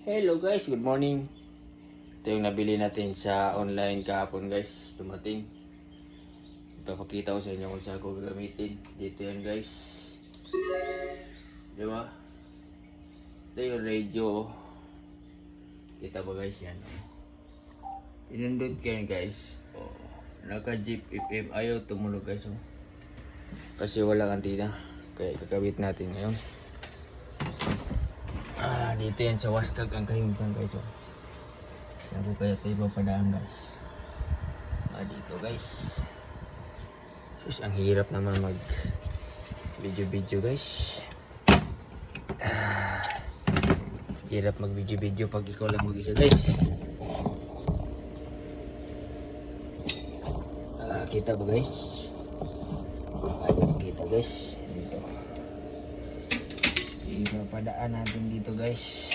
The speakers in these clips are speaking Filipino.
Hello guys, good morning. Ito yung nabili natin sa online kahapon guys. Dumating. Ipapakita ko sa inyo kung saan ko gagamitin. Dito yan guys. Diba? Ito yung radio. Kita ba guys yan? Pinundot ko yan guys. Oh, naka-Jeep FM. Ayaw tumunog guys. Oh. Kasi walang antina. Kaya kakabit natin ngayon. Dito yan sa waskag ang kahimtang guys. Oh. Saan ko kaya ito ipapadaan guys? Dito guys. Sus, ang hirap naman mag video guys. Hirap mag video pag ikaw lang mag-isa guys. Kita ba guys? Kita guys. Dito. Ipapadaan natin dito guys.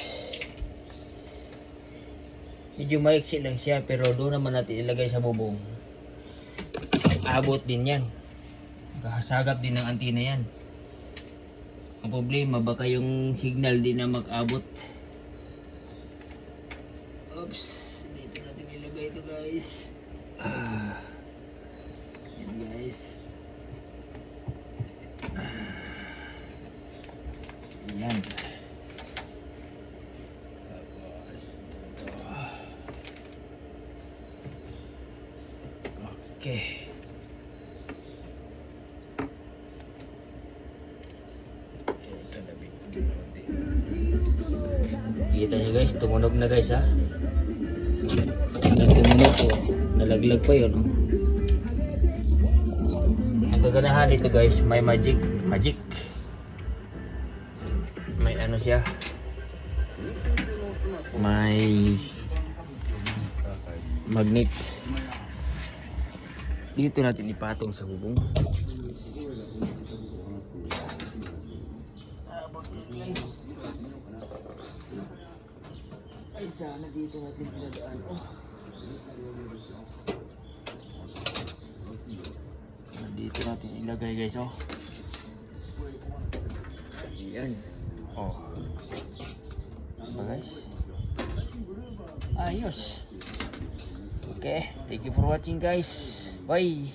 Medyo maiksi lang siya pero doon naman natin ilagay sa bubong. Abot din yan. Kahasagap din ng antina yan. Ang problema baka yung signal din na mag-abot. Oops. Dito natin ilagay ito guys. Yan guys. Yan. Tapos ito. Okay. Kita nyo guys, tumunog na guys ha. Tumunog po. Nalaglag pa yun. Oh. Ang kaganahan dito guys, may magic. May ano siya, may magnet. Dito natin ipatong sa bubong. Ay sana dito natin pinadaan. Dito natin ilagay guys. Ayan. Okay. Ayos. Okay, thank you for watching guys. Bye.